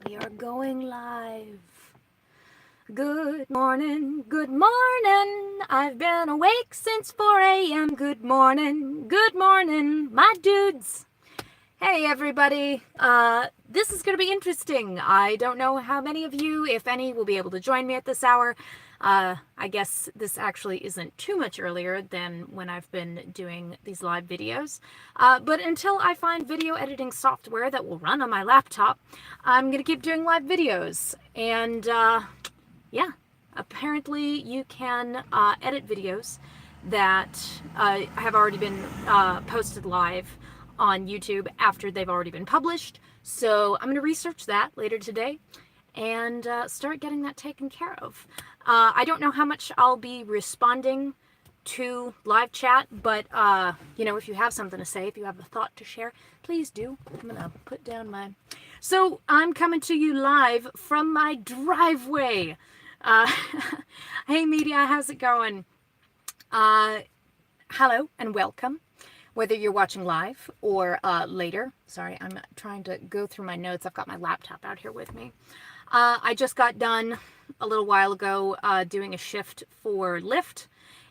We are going live. Good morning, good morning. I've been awake since 4 a.m. Good morning, my dudes. Hey everybody, this is going to be interesting. I don't know how many of you, if any, will be able to join me at this hour. I guess this actually isn't too much earlier than when I've been doing these live videos. But until I find video editing software that will run on my laptop, I'm going to keep doing live videos. And yeah, apparently you can edit videos that have already been posted live on YouTube after they've already been published. So I'm going to research that later today and start getting that taken care of. I don't know how much I'll be responding to live chat, but you know, if you have something to say, if you have a thought to share, please do. I'm gonna put down my... So I'm coming to you live from my driveway. Hey media, how's it going? Hello and welcome. Whether you're watching live or later. Sorry, I'm trying to go through my notes. I've got my laptop out here with me. I just got done a little while ago doing a shift for Lyft,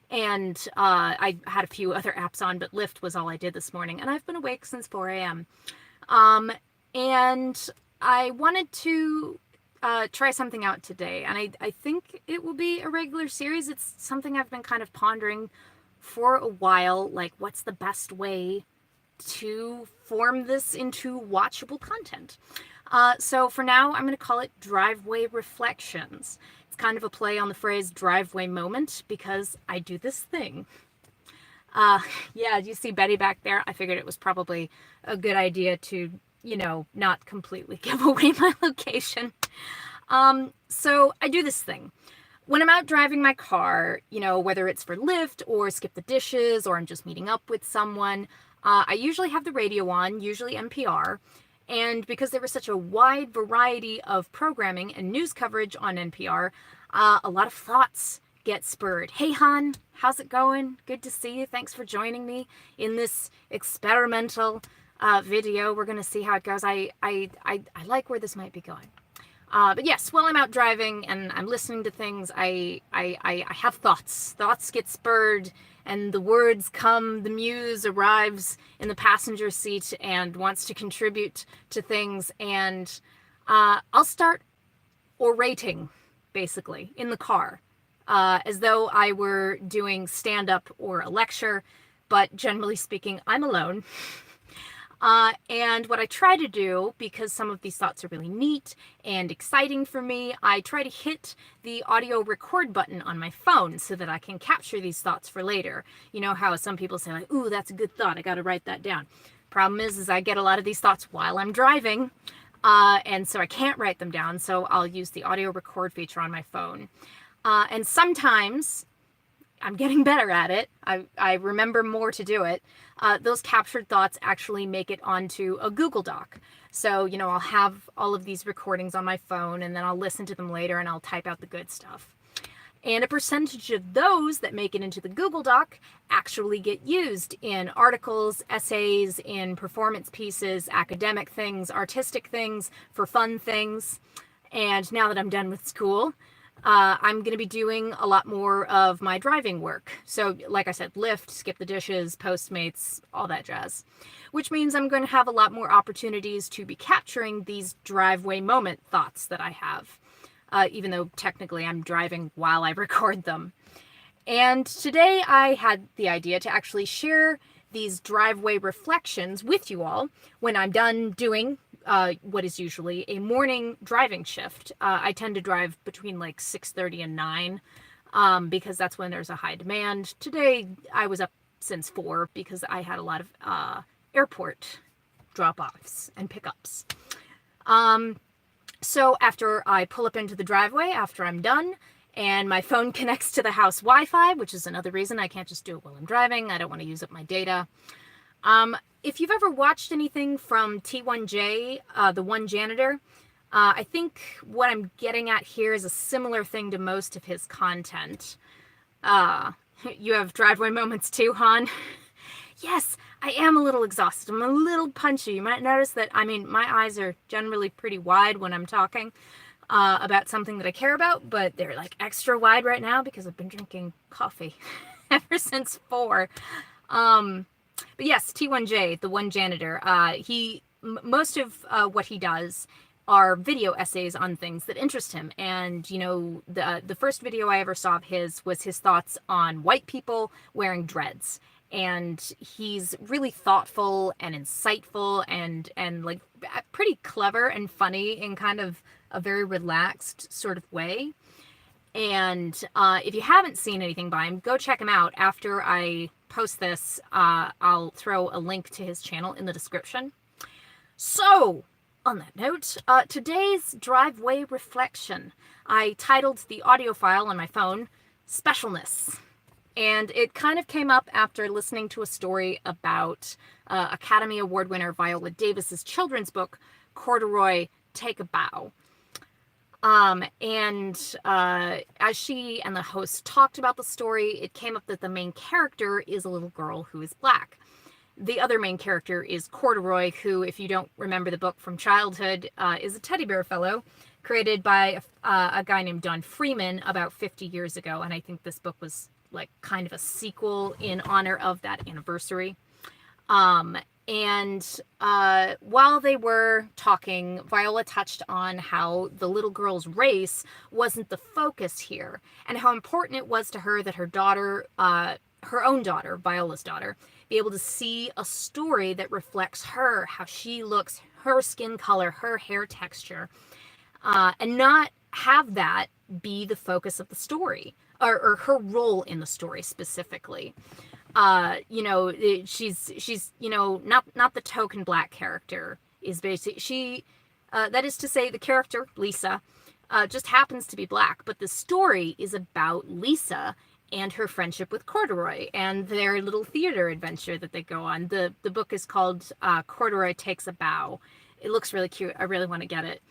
and I had a few other apps on, but Lyft was all I did this morning, and I've been awake since 4 a.m. And I wanted to try something out today, and I think it will be a regular series. It's something I've been kind of pondering for a while, like what's the best way to form this into watchable content. So for now, I'm going to call it Driveway Reflections. It's kind of a play on the phrase driveway moment because I do this thing. Yeah, do you see Betty back there? I figured it was probably a good idea to, you know, not completely give away my location. So I do this thing. When I'm out driving my car, you know, whether it's for Lyft or skip the dishes or I'm just meeting up with someone, I usually have the radio on, usually NPR. And because there was such a wide variety of programming and news coverage on NPR, a lot of thoughts get spurred. Hey, Han, how's it going? Good to see you. Thanks for joining me in this experimental video. We're going to see how it goes. I like where this might be going. But yes, while I'm out driving and I'm listening to things, I have thoughts. Thoughts get spurred, and the words come, the muse arrives in the passenger seat and wants to contribute to things, and I'll start orating, basically, in the car, as though I were doing stand-up or a lecture, but generally speaking, I'm alone. And what I try to do, because some of these thoughts are really neat and exciting for me, I try to hit the audio record button on my phone so that I can capture these thoughts for later. You know how some people say, like, ooh, that's a good thought, I got to write that down. Problem is I get a lot of these thoughts while I'm driving, and so I can't write them down, so I'll use the audio record feature on my phone. And sometimes... I'm getting better at it. I remember more to do it. Those captured thoughts actually make it onto a Google Doc. So, you know, I'll have all of these recordings on my phone and then I'll listen to them later and I'll type out the good stuff. And a percentage of those that make it into the Google Doc actually get used in articles, essays, in performance pieces, academic things, artistic things, for fun things. And now that I'm done with school, I'm going to be doing a lot more of my driving work. So, like I said, Lyft, skip the dishes, Postmates, all that jazz. Which means I'm going to have a lot more opportunities to be capturing these driveway moment thoughts that I have. Even though technically I'm driving while I record them. And today I had the idea to actually share these driveway reflections with you all when I'm done doing what is usually a morning driving shift. I tend to drive between like 6:30 and 9 because that's when there's a high demand. Today I was up since 4 because I had a lot of airport drop-offs and pickups. So after I pull up into the driveway, after I'm done, and my phone connects to the house Wi-Fi, which is another reason I can't just do it while I'm driving. I don't want to use up my data. If you've ever watched anything from T1J, the One Janitor, I think what I'm getting at here is a similar thing to most of his content. You have driveway moments too, Han? Yes, I am a little exhausted. I'm a little punchy. You might notice that, I mean, my eyes are generally pretty wide when I'm talking about something that I care about, but they're like extra wide right now because I've been drinking coffee ever since 4. But yes, T1J, the one janitor, most of what he does are video essays on things that interest him. And, you know, the first video I ever saw of his was his thoughts on white people wearing dreads. And he's really thoughtful and insightful and like pretty clever and funny in kind of a very relaxed sort of way. And if you haven't seen anything by him, go check him out. After I post this, I'll throw a link to his channel in the description. So, on that note, today's driveway reflection. I titled the audio file on my phone, Specialness. And it kind of came up after listening to a story about Academy Award winner Viola Davis's children's book, Corduroy, Take a Bow. As she and the host talked about the story, it came up that the main character is a little girl who is black. The other main character is Corduroy, who, if you don't remember the book from childhood, is a teddy bear fellow created by a guy named Don Freeman about 50 years ago. And I think this book was like kind of a sequel in honor of that anniversary. While they were talking, Viola touched on how the little girl's race wasn't the focus here, and how important it was to her that her daughter, her own daughter, Viola's daughter, be able to see a story that reflects her, how she looks, her skin color, her hair texture, and not have that be the focus of the story, or her role in the story specifically. She's not the token black character. Is basically that is to say, the character Lisa just happens to be black, but the story is about Lisa and her friendship with Corduroy and their little theater adventure that they go on. The book is called Corduroy Takes a Bow. It looks really cute. I really want to get it.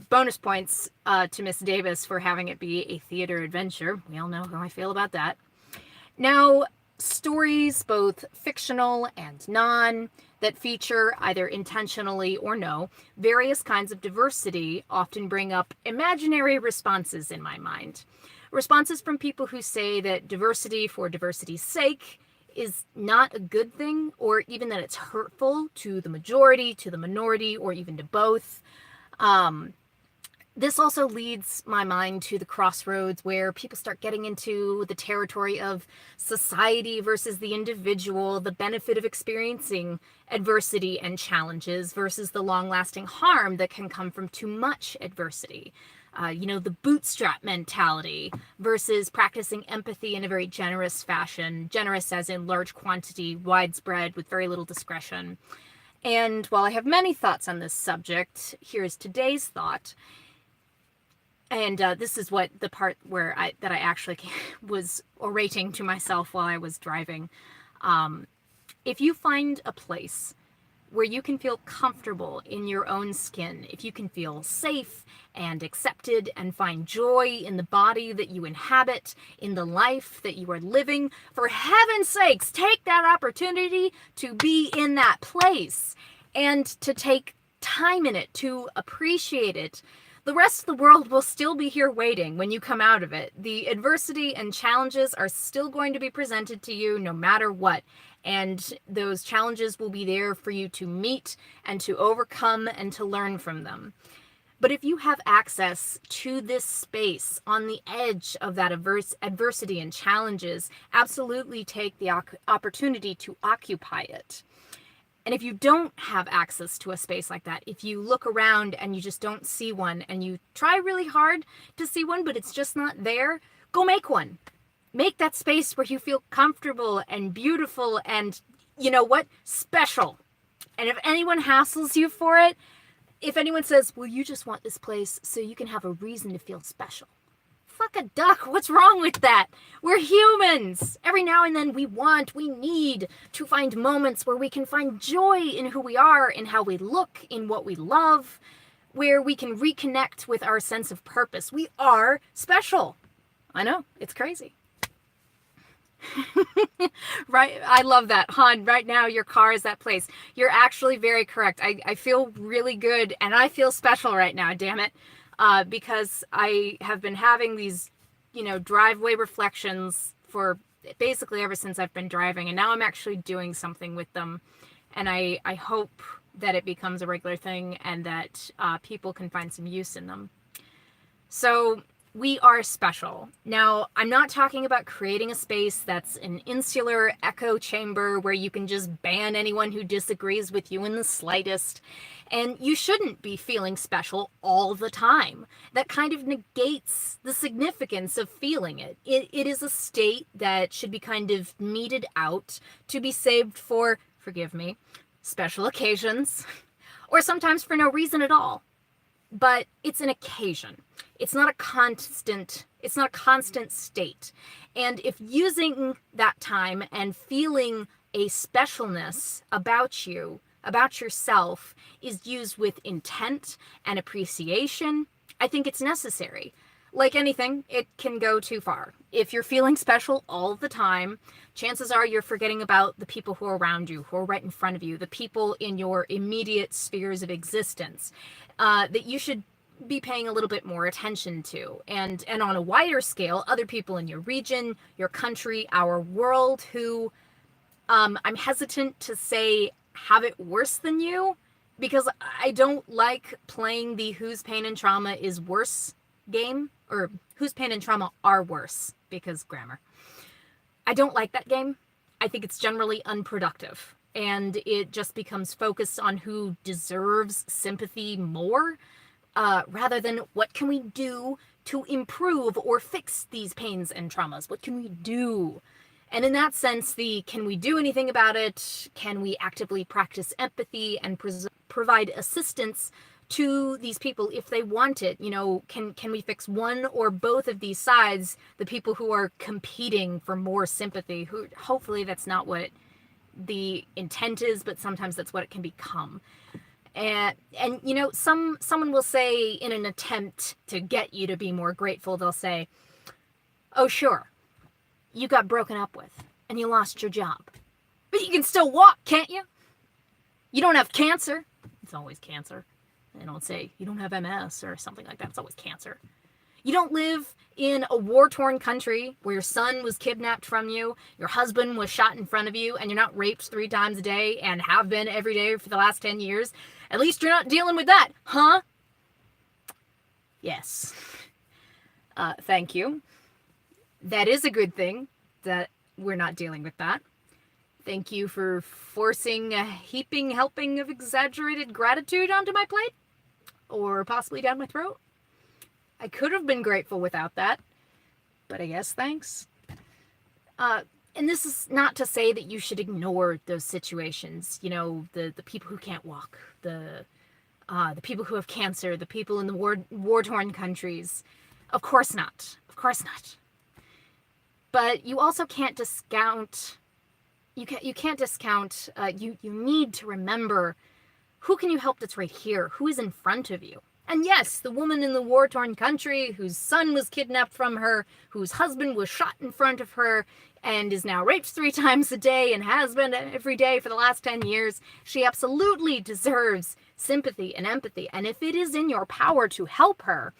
Bonus points to Miss Davis for having it be a theater adventure. We all know how I feel about that. Now, stories, both fictional and non, that feature, either intentionally or no, various kinds of diversity often bring up imaginary responses in my mind. Responses from people who say that diversity for diversity's sake is not a good thing, or even that it's hurtful to the majority, to the minority, or even to both. This also leads my mind to the crossroads where people start getting into the territory of society versus the individual, the benefit of experiencing adversity and challenges versus the long-lasting harm that can come from too much adversity. The bootstrap mentality versus practicing empathy in a very generous fashion, generous as in large quantity, widespread, with very little discretion. And while I have many thoughts on this subject, here's today's thought. And this is what the part where I actually was orating to myself while I was driving. If you find a place where you can feel comfortable in your own skin, if you can feel safe and accepted and find joy in the body that you inhabit, in the life that you are living, for heaven's sakes, take that opportunity to be in that place and to take time in it, to appreciate it. The rest of the world will still be here waiting when you come out of it. The adversity and challenges are still going to be presented to you no matter what. And those challenges will be there for you to meet and to overcome and to learn from them. But if you have access to this space on the edge of that adversity and challenges, absolutely take the opportunity to occupy it. And if you don't have access to a space like that, if you look around and you just don't see one, and you try really hard to see one, but it's just not there, go make one. Make that space where you feel comfortable and beautiful and, you know what, special. And if anyone hassles you for it, if anyone says, well, you just want this place so you can have a reason to feel special. Fuck a duck. What's wrong with that? We're humans. Every now and then we need to find moments where we can find joy in who we are, in how we look, in what we love, where we can reconnect with our sense of purpose. We are special. I know, it's crazy. Right. I love that. Han, right now your car is that place. You're actually very correct. I feel really good and I feel special right now, damn it. Because I have been having these, driveway reflections for basically ever since I've been driving. And now I'm actually doing something with them. And I hope that it becomes a regular thing and that people can find some use in them. So we are special. Now, I'm not talking about creating a space that's an insular echo chamber where you can just ban anyone who disagrees with you in the slightest. And you shouldn't be feeling special all the time. That kind of negates the significance of feeling it. It is a state that should be kind of meted out to be saved for, forgive me, special occasions, or sometimes for no reason at all. But it's an occasion. It's not a constant state. And if using that time and feeling a specialness about you, about yourself, is used with intent and appreciation, I think it's necessary. Like anything, it can go too far. If you're feeling special all the time, chances are you're forgetting about the people who are around you, who are right in front of you, the people in your immediate spheres of existence, that you should be paying a little bit more attention to. And on a wider scale, other people in your region, your country, our world, who I'm hesitant to say have it worse than you, because I don't like playing the whose pain and trauma is worse game, or whose pain and trauma are worse, because grammar. I don't like that game. I think it's generally unproductive, and it just becomes focused on who deserves sympathy more, rather than what can we do to improve or fix these pains and traumas? What can we do? And in that sense, the can we do anything about it? Can we actively practice empathy and provide assistance to these people if they want it? Can we fix one or both of these sides, the people who are competing for more sympathy, who hopefully that's not what the intent is, but sometimes that's what it can become. And someone will say, in an attempt to get you to be more grateful, they'll say, oh sure, you got broken up with and you lost your job, but you can still walk, can't you? You don't have cancer. It's always cancer. They don't say you don't have MS or something like that. It's always cancer. You don't live in a war-torn country where your son was kidnapped from you, your husband was shot in front of you, and you're not raped 3 times a day and have been every day for the last 10 years. At least you're not dealing with that, huh? Yes. Thank you. That is a good thing that we're not dealing with that. Thank you for forcing a heaping helping of exaggerated gratitude onto my plate. Or possibly down my throat. I could have been grateful without that. But I guess thanks. And this is not to say that you should ignore those situations. The people who can't walk. The people who have cancer. The people in the war-torn countries. Of course not. Of course not. But you also can't discount... You can't discount... You need to remember... Who can you help that's right here? Who is in front of you? And yes, the woman in the war-torn country whose son was kidnapped from her, whose husband was shot in front of her, and is now raped 3 times a day and has been every day for the last 10 years, she absolutely deserves sympathy and empathy. And if it is in your power to help her,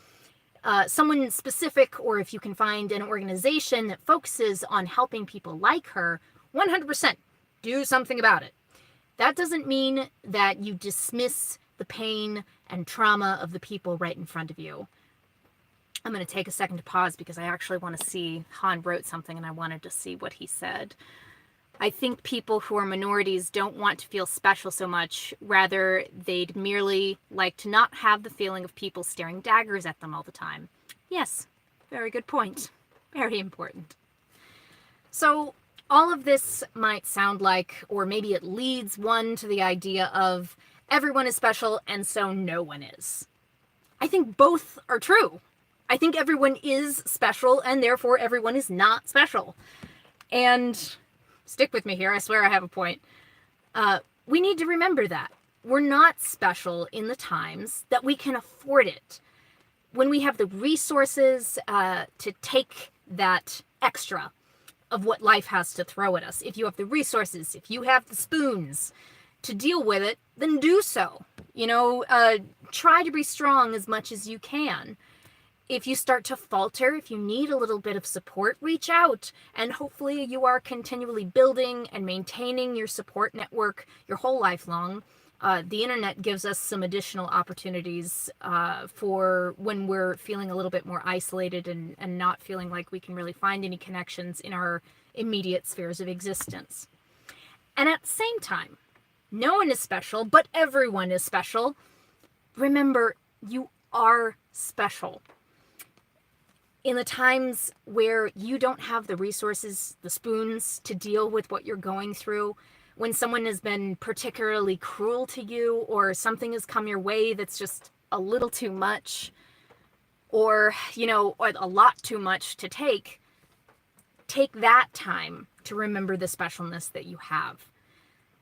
someone specific, or if you can find an organization that focuses on helping people like her, 100% do something about it. That doesn't mean that you dismiss the pain and trauma of the people right in front of you. I'm going to take a second to pause because I actually want to see, Han wrote something and I wanted to see what he said. I think people who are minorities don't want to feel special so much. Rather, they'd merely like to not have the feeling of people staring daggers at them all the time. Yes, very good point. Very important. So, all of this might sound like, or maybe it leads one to the idea of everyone is special and so no one is. I think both are true. I think everyone is special and therefore everyone is not special. And stick with me here, I swear I have a point. We need to remember that. We're not special in the times that we can afford it. When we have the resources to take that extra, of what life has to throw at us. If you have the resources, if you have the spoons to deal with it, then do so. Try to be strong as much as you can. If you start to falter, if you need a little bit of support, reach out. And hopefully you are continually building and maintaining your support network your whole life long. The internet gives us some additional opportunities for when we're feeling a little bit more isolated and not feeling like we can really find any connections in our immediate spheres of existence. And at the same time, no one is special, but everyone is special. Remember, you are special. In the times where you don't have the resources, the spoons to deal with what you're going through, when someone has been particularly cruel to you, or something has come your way that's just a little too much, or a lot too much to take that time to remember the specialness that you have.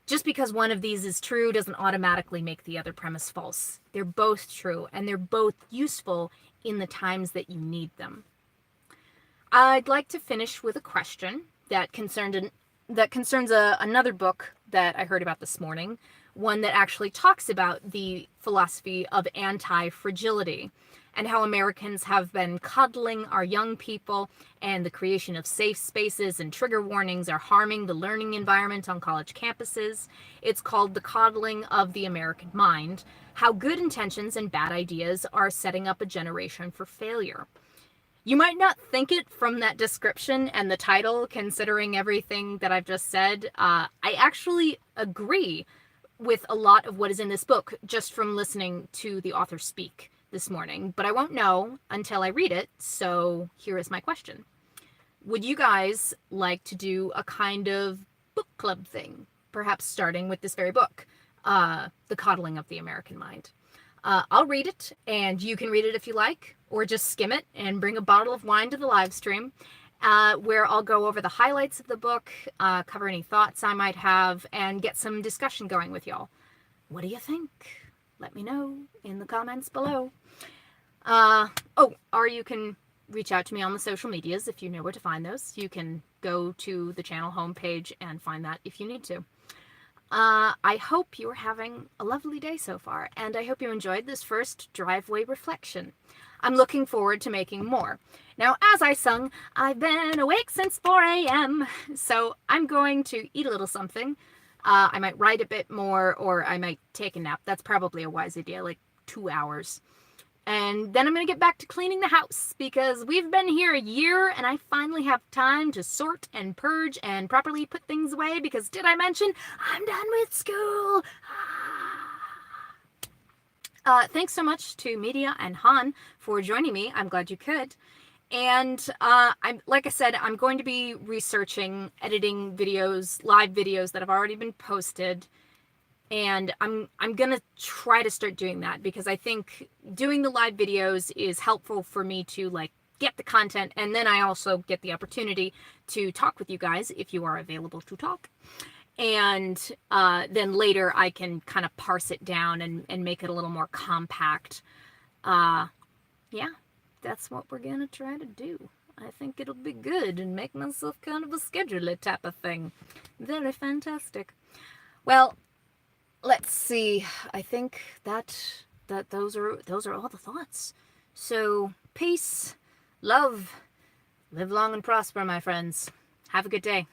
Just because one of these is true doesn't automatically make the other premise false. They're both true, and they're both useful in the times that you need them. I'd like to finish with a question that concerns another book that I heard about this morning, one that actually talks about the philosophy of anti-fragility and how Americans have been coddling our young people, and the creation of safe spaces and trigger warnings are harming the learning environment on college campuses. It's called The Coddling of the American Mind: How Good Intentions and Bad Ideas Are Setting Up a Generation for Failure. You might not think it from that description and the title, considering everything that I've just said. I actually agree with a lot of what is in this book just from listening to the author speak this morning, but I won't know until I read it, so here is my question. Would you guys like to do a kind of book club thing, perhaps starting with this very book, The Coddling of the American Mind? I'll read it, and you can read it if you like, or just skim it and bring a bottle of wine to the live stream, where I'll go over the highlights of the book, cover any thoughts I might have, and get some discussion going with y'all. What do you think? Let me know in the comments below. Or you can reach out to me on the social medias if you know where to find those. You can go to the channel homepage and find that if you need to. I hope you're having a lovely day so far, and I hope you enjoyed this first driveway reflection. I'm looking forward to making more. Now, as I sung, I've been awake since 4 a.m., so I'm going to eat a little something. I might write a bit more, or I might take a nap. That's probably a wise idea, like 2 hours. And then I'm going to get back to cleaning the house, because we've been here a year and I finally have time to sort and purge and properly put things away, because did I mention I'm done with school? Thanks so much to Media and Han for joining me. I'm glad you could. And like I said, I'm going to be researching, editing videos, live videos that have already been posted. And I'm going to try to start doing that, because I think doing the live videos is helpful for me to get the content. And then I also get the opportunity to talk with you guys if you are available to talk. And then later I can kind of parse it down and make it a little more compact. Yeah, that's what we're going to try to do. I think it'll be good and make myself kind of a scheduler type of thing. Very fantastic. Well, let's see. I think that those are all the thoughts. So, peace, love, live long and prosper, my friends. Have a good day.